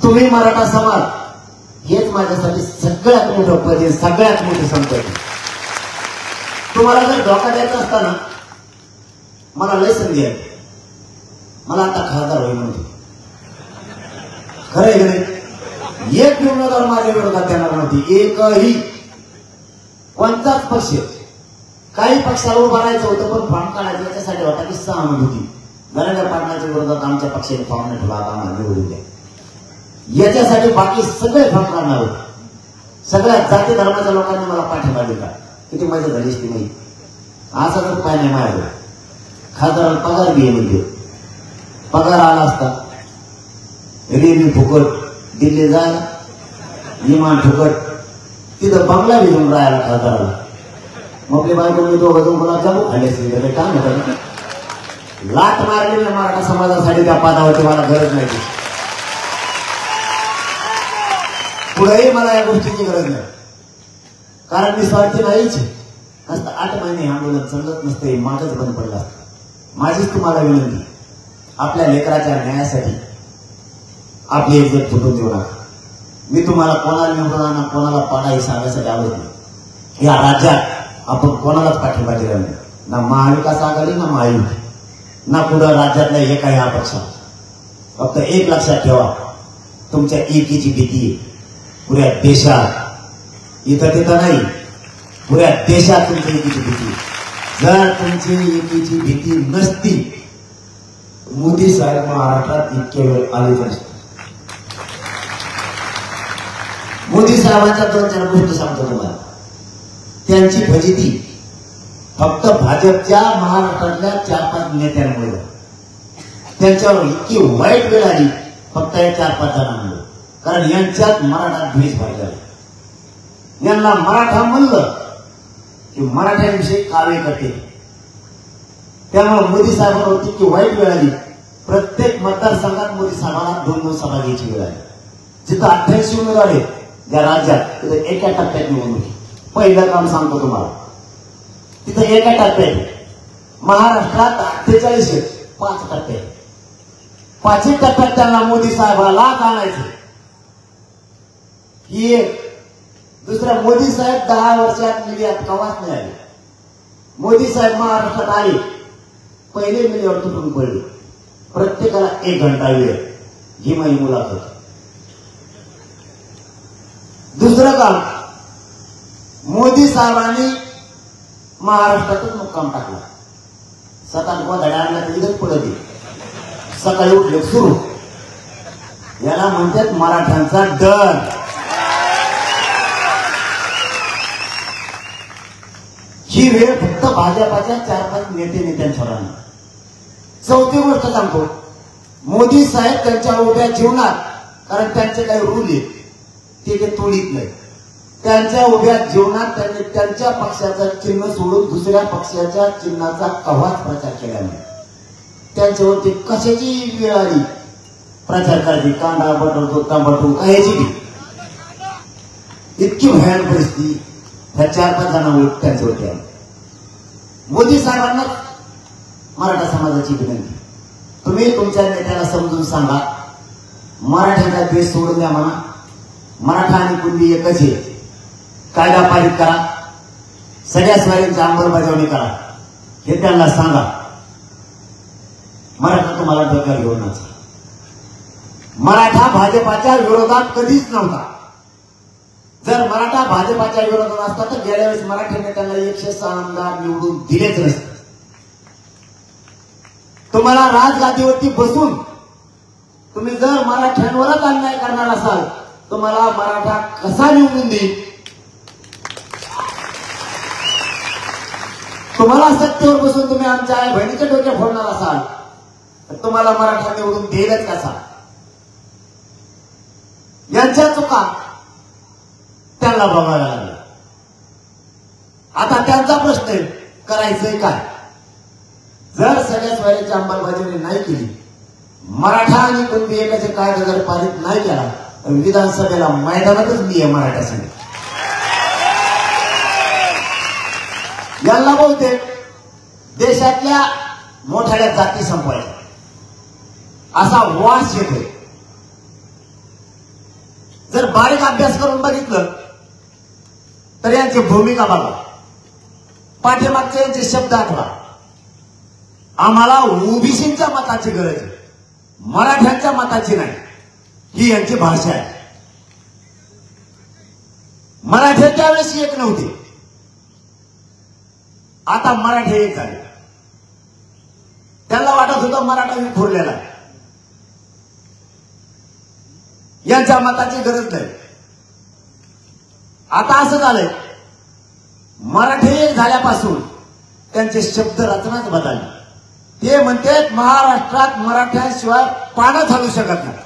तुम्ही मराठा समाज हेच माझ्यासाठी सगळ्यात मोठं पद आहे, सगळ्यात मोठी संपत्ती. तुम्हाला जर धोका द्यायचा असताना मला लय संधी आहे. मला आता खासदार होईल म्हणते. खरं आहे की नाही? एक उमेदवार माझ्या विरोधात येणार नव्हती, एकही. कोणताच पक्ष. काही पक्षाला उभं राहायचं होतं पण फॉर्म काढायचं याच्यासाठी होता की सहानुभूती. नरेंद्र पाटलांच्या विरोधात आमच्या पक्षाने फॉर्म नाही ठेवला, आता आम्हाला निवडून द्या याच्यासाठी बाकी सगळे फॉर्म काढणार होते. सगळ्या जाती धर्माच्या लोकांनी मला पाठिंबा दिला. किती मजा झाली ती नाही. असा तर काय नाही माझ्याकडे. खासदाराला पगार बी म्हणजे पगार आला असता रेल्वे फुकट, दिल्ली जायला विमान फुकट, तिथं बंगला घेऊन राहायला खासदाराला. मग आपली बायको मी दोघं दोन गुलाबजामू खाल्ले असते काम होतं. लाट मारली ना मराठा समाजासाठी त्या पदावरती मला गरज नाही. पुढेही मला या गोष्टीची गरज नाही, कारण मी स्वार्थी नाहीच. नसतं 8 महिने आंदोलन चालत नसते, मागच बंद पडला असतं. माझीच तुम्हाला विनंती, आपल्या लेकराच्या न्यायासाठी आपली इज्जत फुटून देऊ नका. मी तुम्हाला कोणाला निवडून आणा, कोणाला पाडा हे सांगायसाठी आवडत नाही. या राज्यात आपण कोणालाच पाठिंबा दिला नाही, ना महाविकास आघाडी ना महायुती, ना पुढं राज्यातल्या एकाही हा पक्ष. फक्त एक लक्षात ठेवा, तुमच्या एकीची भीती पुऱ्या देशात, इथं तिथं नाही, पुऱ्या देशात तुमच्या एकीची भीती. जर तुमची एकीची भीती नसती, मोदी साहेब महाराष्ट्रात इतके वेळ आलेच नसते. मोदी साहेबांच्या 2-4 गोष्टी सांगतो तुम्हाला. त्यांची फजिती फक्त भाजपच्या महाराष्ट्रातल्या 4-5 नेत्यांमुळे. त्यांच्यावर इतकी वाईट वेळ आली फक्त या 4-5 जणांमुळे. कारण यांच्यात मराठा द्वेष व्हायला. यांना मराठा म्हणलं की मराठ्यांविषयी कावे करते. त्यामुळे मोदी साहेबांवर इतकी वाईट वेळ आली. प्रत्येक मतदारसंघात मोदी साहेबांना 2-2 सभा घ्यायची वेळ आली. जिथं 88 उमेदवार आहेत त्या राज्यात, तिथं एका टप्प्यात निवडणुकी. पहिलं काम सांगतो तुम्हाला, तिथं एका टप्प्यात. महाराष्ट्रात 48 आहेत, 5 टप्प्यात. 5 टप्प्यात त्यांना मोदी साहेबाला आणायचं. ही एक. दुसरा, मोदी साहेब 10 वर्षात मीडियात कवाच नाही आले. मोदी साहेब महाराष्ट्रात आले, पहिले मीडियावर तुटून पडले. प्रत्येकाला 1 घंटा वेळ, ही माझी मुलाखत. दुसरं काम, मोदी साहेबांनी महाराष्ट्रातच मुक्काम टाकला. सकाळ गोधड्या आणला तर इथंच पडत. सकाळी उठले सुरू. याला म्हणतात मराठ्यांचा डर. ही वेळ फक्त भाजपाच्या 4-5 नेत्यांच्यावर आली. चौथी गोष्ट सांगतो, मोदी साहेब त्यांच्या उभ्या जीवनात, कारण त्यांचे काही रूल आहेत ते तोडीत नाही. त्यांच्या उभ्या जीवनात त्यांनी त्यांच्या पक्षाचं चिन्ह सोडून दुसऱ्या पक्षाच्या चिन्हाचा कव्हाच प्रचार केला नाही. त्यांच्यावरती कशाची वेळ आली प्रचार करायची, कांदा बटाटो टमाटो कायची बी. इतकी भयानक परिस्थिती ह्या 4-5 जणांवर त्यांच्यावरती आली. मोदी साहेबांना मराठा समाजाची विनंती, तुम्ही तुमच्या नेत्याला समजून सांगा, मराठ्यांचा द्वेष सोडून द्या म्हणा. मराठा आणि कुणबी एकच आहे. कायदा पारित करा, सगळ्या स्वारींची अंमलबजावणी करा, हे त्यांना सांगा. मराठा तुम्हाला डोक्यावर घेऊन नाचा. मराठा भाजपाच्या विरोधात कधीच नव्हता. जर मराठा भाजपाच्या विरोधात असता तर गेल्या वेळेस मराठी नेत्यांना 106 आमदार निवडून दिलेच नसते. तुम्हाला राजगादीवरती बसून तुम्ही जर मराठ्यांवरच अन्याय करणार असाल, तुम्हाला मराठा कसा निवडून देईल? तुम्हाला सत्तेवर बसून तुम्ही आमच्या आई बहिणीच्या डोक्या फोडणार असाल तर तुम्हाला मराठा निवडून देईलच कसा? यांच्या चुका त्यांना बघायला लागल्या. आता त्यांचा प्रश्न आहे, करायचंय काय? जर सगळ्या स्वारीची अंमलबजावणी नाही केली, मराठा आणि कुणबी एकाचे कायदा जर पारित नाही केला तर विधानसभेला मैदानातच मी आहे मराठ्यासाठी. यांना बहुतेक देशातल्या मोठ्या जाती संपवायच्या असा वास येतोय. जर बारीक अभ्यास करून बघितलं तर यांची भूमिका बघा, पाठीमागचे यांचे शब्द आठवा. आम्हाला ओबीसींच्या मताची गरज आहे, मराठ्यांच्या मताची नाही, ही यांची भाषा आहे. मराठे त्यावेळेस एक नव्हते, आता मराठे एक झाले. त्यांना वाटत होतं मराठा विखुरलेला, यांच्या मताची गरज नाही. आता असं झालंय, मराठे एक झाल्यापासून त्यांचे शब्द रचनाच बदलली. ते म्हणतात महाराष्ट्रात मराठ्यांशिवाय पानच हलू शकत नाही.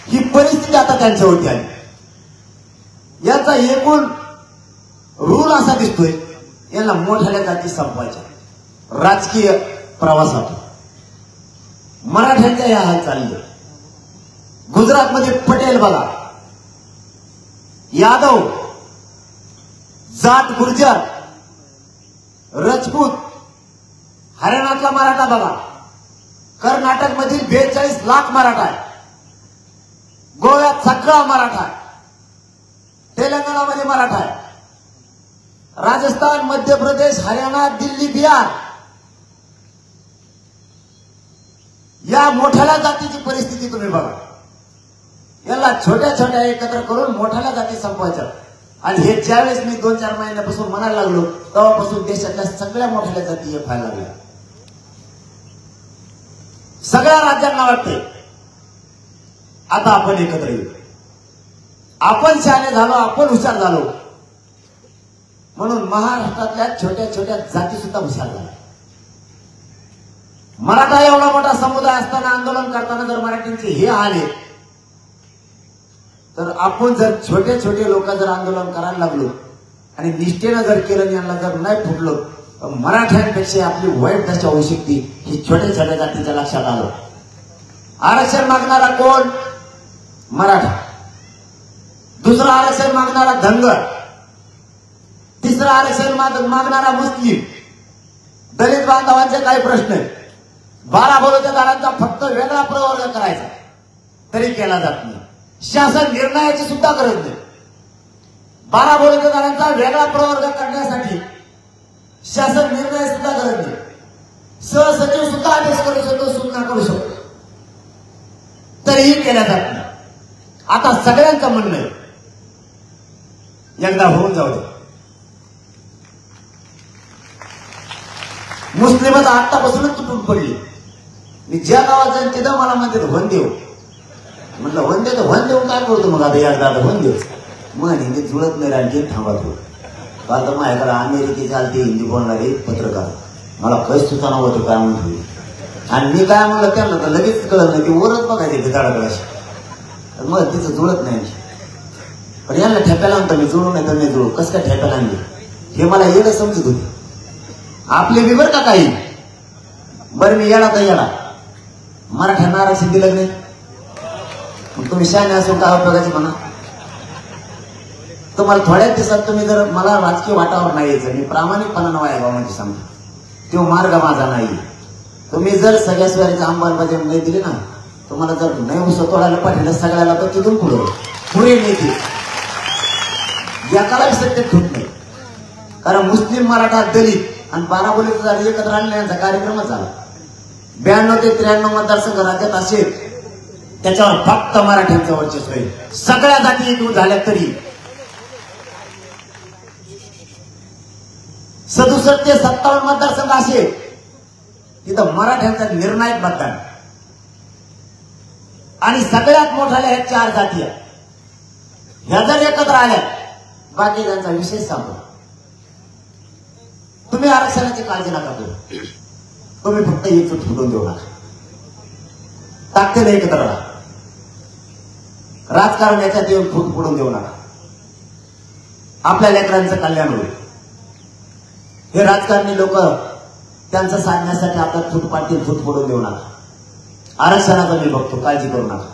ही परिस्थिती आता त्यांच्यावरती आली. याचा एकूण रूल असा दिसतोय, यांना मोठ्या जाती संपवायच्या. राजकीय प्रवासात मराठ्यांच्या या हाल चालले. गुजरातमध्ये पटेल बघा, यादव, जाट, गुर्जर, राजपूत. हरियाणातला मराठा बघा, कर्नाटक मधील 42 लाख मराठा आहे, गोव्यात सगळा मराठा आहे, तेलंगणामध्ये मराठा आहे, राजस्थान, मध्य प्रदेश, हरियाणा, दिल्ली, बिहार या मोठ्या जातीची परिस्थिती तुम्ही बघा. याला छोट्या छोट्या एकत्र करून मोठ्या जाती संपवायच्या. आणि हे ज्यावेळेस मी 2-4 महिन्यापासून म्हणायला लागलो, तेव्हापासून देशातल्या सगळ्या मोठ्या जाती हे व्हायला लागल्या. सगळ्या राज्यांना वाटते आता आपण एकत्र येऊ, आपण शहाणे झालो, आपण हुशार झालो, म्हणून महाराष्ट्रातल्या छोट्या छोट्या जाती सुद्धा हुशार झाल्या. मराठा एवढा मोठा समुदाय असताना आंदोलन करताना जर मराठींचे हे आले, तर आपण जर छोटे छोटे लोक जर आंदोलन करायला लागलो आणि निष्ठेनं जर केलं, यांना जर नाही फुटलो, तर मराठ्यांपेक्षा आपली वाईट दशा होऊ शकते. ही छोट्या छोट्या जातीच्या लक्षात आलं. आरक्षण मागणारा कोण? मराठा. दुसरं आरक्षण मागणारा धनगर, तिसरं आरक्षण मागणारा मुस्लिम. दलित बांधवांचे काही प्रश्न आहेत, 12 बलुतेदारांचा फक्त वेगळा प्रवर्ग करायचा तरी केला जात नाही. शासन निर्णयाची सुद्धा गरज नाही. 12 बलुतेदारांचा वेगळा प्रवर्ग करण्यासाठी शासन निर्णय सुद्धा गरज नाही. सहसचिव सुद्धा आदेश करू शकतो, सूचना करू शकतो, तरीही केल्या जात नाही. आता सगळ्यांचं म्हणणं आहे एकदा होऊन जाऊ दे. मुस्लिमच आतापासूनच तुटून पडली. मी ज्या गावात जाईन तिथं मला म्हणते वन देऊ. म्हटलं वन देतो, वन देऊन काय करतो मग आता एकदा वन देऊ. मग हिंदी जुळत नाही, आणखी थांबा तो. काल तर माझ्याकडे अमेरिकेचे चालते हिंदी बोलणारे पत्रकार, मला काही सुचना होतं काय म्हणतो. आणि मी काय म्हणलं त्यांना तर लगेच कळत नाही, ती ओरच बघायची भिताडाकडे. मग तिचं जुळत नाही. पण यांना ठेप्याला आणतो मी, जुळू नाही तर नाही जुळू. कसं काय ठेप्याला आणली हे मला येणं समजत होते. आपले बिबर का काही. बरं मी येडा तर येडा, मराठ्यांना आरक्षण दिलं नाही, मग तुम्ही शहाणे असून काय उपयोगाचे म्हणा. तुम्हाला थोड्याच दिवसात तुम्ही जर मला राजकीय वाटावर नाही यायचं, मी प्रामाणिकपणानं वाया म्हणजे सांगतो, तो मार्ग माझा नाही. तुम्ही जर सगळ्या स्वारीचा अंबाबाजी नाही दिली ना, तुम्हाला जर नाही उसं तोडायला पाठवलं सगळ्याला, तर तिथून पुढे नेते एकाला सत्य ठेवत नाही. कारण मुस्लिम, मराठा, दलित आणि 12 बलुतेदार एकत्र आणले, यांचा कार्यक्रमच झाला. 92 ते 93 मतदारसंघ राज्यात असेल, त्याच्यावर फक्त मराठ्यांचं वर्चस्व आहे. सगळ्या जाती एकूण झाल्या तरी 67 ते 57 मतदारसंघ असेल, तिथं मराठ्यांचा निर्णायक मतदान. आणि सगळ्यात मोठ्या ह्या 4 जाती आहेत. ह्या जर एकत्र आल्या, बाकी त्यांचा विशेष सांगतो. तुम्ही आरक्षणाची काळजी नका करू, तुम्ही फक्त एकजूट फुटून देऊ नका, ताकदीने एकत्र राहा. राजकारण याच्यात येऊन फूट पडून देऊ नका. आपल्या लेकरांचं कल्याण होईल. हे राजकारणी लोक त्यांचं साधण्यासाठी आपल्यात फूट पाडतील, फूट पडून देऊ नका. आरक्षणाचं मी बघतो, काळजी करू नका.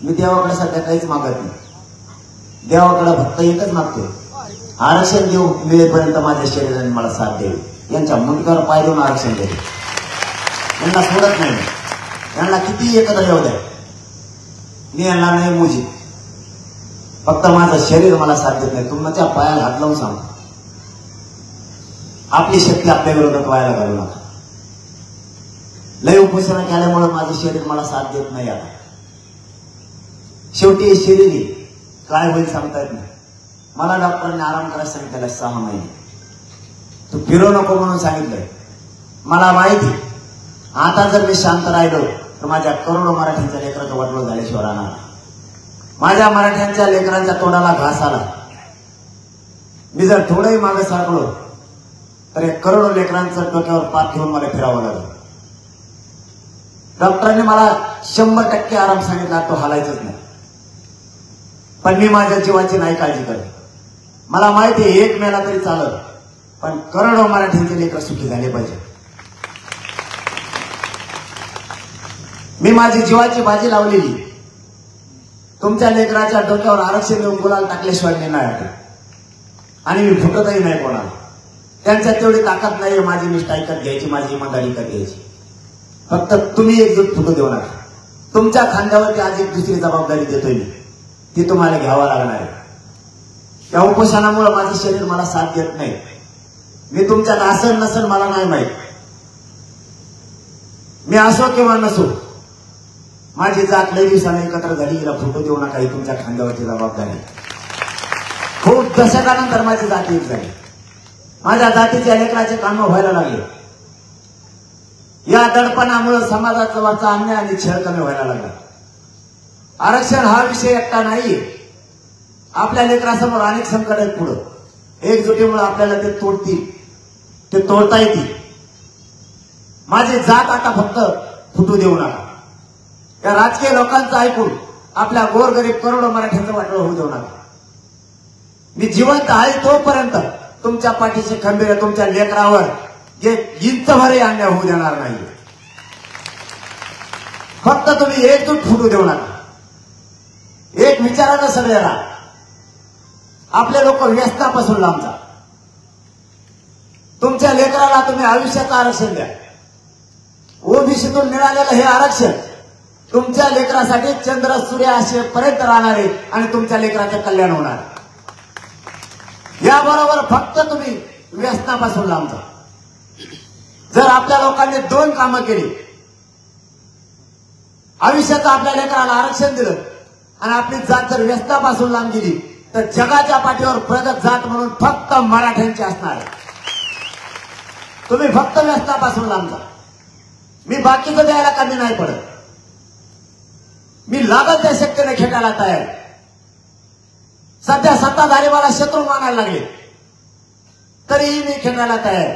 मी देवाकडे सध्या काहीच मागत नाही, देवाकडे फक्त एकच मागतोय, आरक्षण देऊ मिळेपर्यंत माझ्या शरीराने मला साथ देऊ. यांच्या मुंडक्यावर पाय देऊन आरक्षण देऊ. यांना सोडत नाही, यांना किती एकत्र येऊ द्या. मी यांना नाही मुजी, फक्त माझं शरीर मला साथ देत नाही. तुमच्या पायाला हात लावून सांगतो, आपली शक्ती आपल्या विरोधात व्हायला घालू नका. लय उपोषण केल्यामुळे माझं शरीर मला साथ देत नाही. आता शेवटी शरीर काय होईल सांगता येत नाही. मला डॉक्टरांनी आराम करायला सांगितलं 6 महिने. तू फिरू नको म्हणून सांगितलंय. मला माहिती आता जर मी शांत राहिलो तर माझ्या करोडो मराठ्यांच्या लेकराचं वाटलं झाल्याशिवाय राहणार. माझ्या मराठ्यांच्या लेकरांच्या तोंडाला घास आला. मी जर थोडंही मागे सरकलो तर 1 करोड लेकरांचं डोक्यावर पात घेऊन मला फिरावं लागलं. डॉक्टरांनी मला 100% आराम सांगितला, तो हालायचंच नाही. पण मी माझ्या जीवाची नाही काळजी करत. मला माहिती आहे 1 मेला तरी चालत, पण करोडो मराठ्यांचे लेकर सुखी झाले पाहिजे. मी माझी जीवाची बाजी लावलेली. तुमच्या लेकराच्या डोक्यावर आरक्षण देऊन गुलाल टाकल्याशिवाय मी नाही हटत. आणि मी फुटतही नाही कोणाला. त्यांच्यात तेवढी ताकद नाहीये माझी निष्ठा ऐकत घ्यायची, माझी इमानदारी ऐकत घ्यायची. फक्त तुम्ही एकजूट फुटू देऊ नका. तुमच्या खांद्यावरती आज एक दुसरी जबाबदारी देतोय मी, ती तुम्हाला घ्यावा लागणार आहे. त्या उपोषणामुळे माझं शरीर मला साथ देत नाही. मी तुमच्यात असन नसन मला नाही माहित. मी असो किंवा नसो, माझी जात लई दिवसाने एकत्र झाली. हिला फुटू देऊ नका, ही तुमच्या खांद्यावरची जबाबदारी. खूप दशकानंतर माझी जात एक झाली. माझ्या जातीच्या लेकराचे काम व्हायला लागले. या दडपणामुळे समाजाचा वरचा अन्याय आणि छळ कमी व्हायला लागला. आरक्षण हा विषय एकटा नाहीये. आपल्या लेकरासमोर अनेक संकट आहेत. पुढं एकजुटीमुळे आपल्याला ते तोडतील, ते तोडता येतील. माझी जात आता फक्त फुटू देऊ नका. या राजकीय लोकांचं ऐकून आपल्या गोरगरीब करोडो मराठ्यांचं वाटोळं होऊ देऊ नका. मी जिवंत आहे तोपर्यंत तुमच्या पाठीचे खंबीर, तुमच्या लेकरावर एक इंचभरही अन्याय होऊ देणार नाही. फक्त तुम्ही एकजूट फुटू देऊ नका. एक विचारानं सगळ्याला. आपले लोक व्यसनापासून लांब जा. तुमच्या लेकराला तुम्ही आयुष्याचं आरक्षण द्या. ओबीसीतून मिळालेलं हे आरक्षण तुमच्या लेकरासाठी चंद्र सूर्य असेपर्यंत राहणार आहे आणि तुमच्या लेकराचे कल्याण होणार. याबरोबर फक्त तुम्ही व्यसनापासून लांब जा. जर आपल्या लोकांनी 2 कामं केली, आयुष्याचं आपल्या लेकराला आरक्षण दिलं आणि आपली जात जर व्यसनापासून लांब गेली, तर जगाच्या पाठीवर प्रगत जात म्हणून फक्त मराठ्यांची असणार आहे. तुम्ही फक्त व्यसनापासून लांब जा. मी बाकीचं द्यायला कमी नाही पडत. मी लागत त्या शक्तीने खेळायला तयार. सध्या सत्ताधारी मला शत्रू मानायला लागले, तरीही मी खेळायला तयार.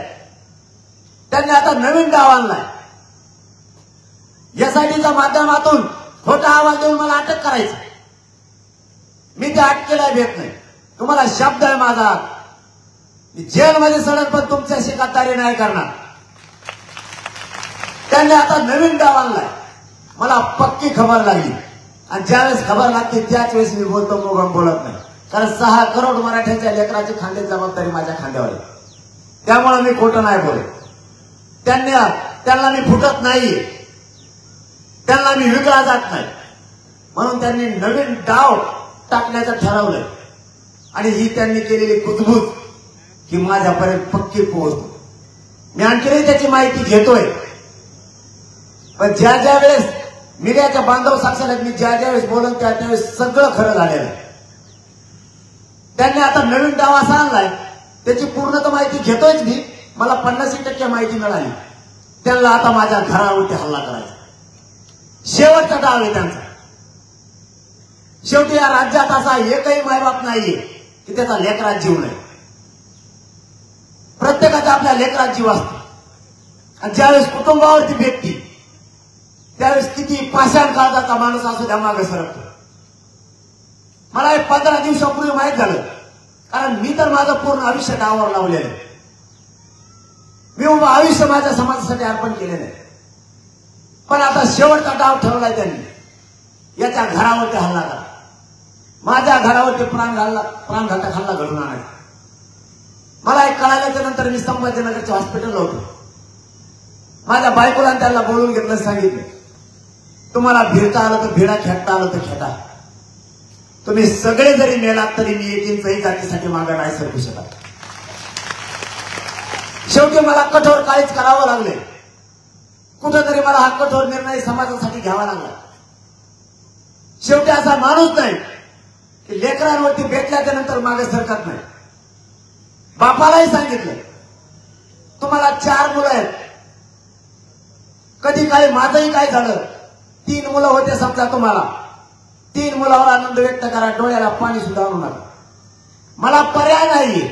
त्यांनी आता नवीन डाव आणलाय. एसआयटीच्या माध्यमातून खोटा आवाज देऊन मला अटक करायची. मी त्या अटकेला भेट नाही. तुम्हाला शब्द आहे माझा, मी जेलमध्ये सडक पण तुमच्याशी गद्दारी नाही करणार. त्यांनी आता नवीन डाव आणलाय. मला पक्की खबर लागली आणि ज्यावेळेस खबर लागते त्याच वेळेस मी बोलतो, मोगम बोलत नाही. कारण 6 करोड मराठ्यांच्या लेकराची खांद्याची जबाबदारी माझ्या खांद्यावर आहे. त्यामुळे मी खोटं नाही बोलत. त्यांना मी फुटत नाही, त्यांना मी विकला जात नाही. म्हणून त्यांनी नवीन डाव टाकण्याचं ठरवलंय आणि ही त्यांनी केलेली कुजबूज ही माझ्यापर्यंत पक्की पोहोचतो. मी आणखीनही त्याची माहिती घेतोय. पण ज्या ज्या वेळेस मीडियाच्या बांधव साक्षात मी ज्या ज्या वेळेस बोलत त्यावेळेस सगळं खरं झालेलं आहे. त्यांनी आता नवीन डाव असा आणलाय, त्याची पूर्ण माहिती घेतोयच मी. मला 50% माहिती मिळाली. त्यांना आता माझ्या घरावरती हल्ला करायचा शेवटचा डाव आहे त्यांचा. शेवटी या राज्यात असा एकही मायबाप नाहीये की त्याचा लेकरात जीव नाही. प्रत्येकाचा आपल्या लेकरात जीव असतो. आणि ज्यावेळेस कुटुंबावरती भेटती त्यावेळेस किती पाषाण काळजाचा माणूस असो त्या मागे सरकतो. मला हे 15 दिवसापूर्वी माहीत झालं. कारण मी तर माझं पूर्ण आयुष्य डावावर लावलेलं आहे. मी उभं आयुष्य माझ्या समाजासाठी अर्पण केलेलं आहे. पण आता शेवटचा डाव ठरवलाय त्यांनी, याच्या घरावरती हल्ला करा. माझ्या घरावरती प्राणघातक हल्ला घडून आणायचा. मला एक कळाल्याच्या नंतर मी संभाजीनगरच्या हॉस्पिटलला होतो. माझ्या बायकोला त्यांना बोलून घेतलं, सांगितलं तुम्हाला भिडता आलं तर भिडा, खेळता आलं तर खेळा. तुम्ही सगळे जरी मेलात तरी मी 1 इंचही जातीसाठी मागे नाही सरकू शकत. शेवटी मला कठोर काहीच करावं लागले. कुठंतरी मला हा कठोर निर्णय समाजासाठी घ्यावा लागला. शेवटी असा माणूस नाही की लेकरांवरती बेतल्याच्या नंतर मागे सरकत नाही. बापालाही सांगितलं, तुम्हाला 4 मुलं आहेत. कधी काही माझंही काय झालं, 3 मुलं होते समजा तुम्हाला. 3 मुलावर आनंद व्यक्त करा, डोळ्याला पाणी सुद्धा आणू नका. मला पर्याय नाहीये,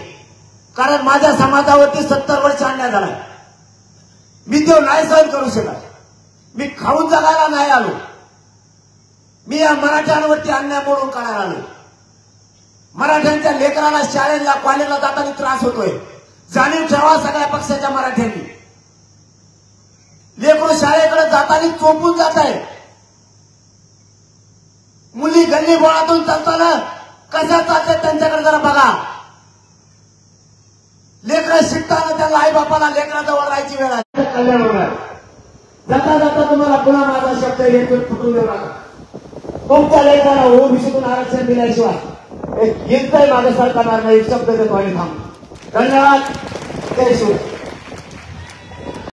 कारण माझ्या समाजावरती 70 वर्ष अन्याय झाला. मी तो नाही सहन करू शकत. मी खाऊन जगायला नाही आलो. मी या मराठ्यांवरती अन्याय मोडून काढायला आलो. मराठ्यांच्या लेकराला शाळेला कॉलेजला जाताना त्रास होतोय. जाणीव ठेवा सगळ्या पक्षाच्या मराठ्यांनी. लेकरू शाळेकडे जाताना चोपून जात आहे. मुली गल्ली बोळातून चालताना कशा चालतात त्यांच्याकडे जरा बघा. लेकरं शिकताना त्यांना आई बापाला लेकराजवळ राहायची वेळ आहे. कल्याण होणार. जाता जाता तुम्हाला पुन्हा माझा शब्द येतो, फुटून देऊ नका. तुमच्या लेकराला ओबीसीतून आरक्षण दिल्याशिवाय एक हिंदही मागे सरकार नाही. शब्द देतो आणि थांबतो. धन्यवाद. जय शिव.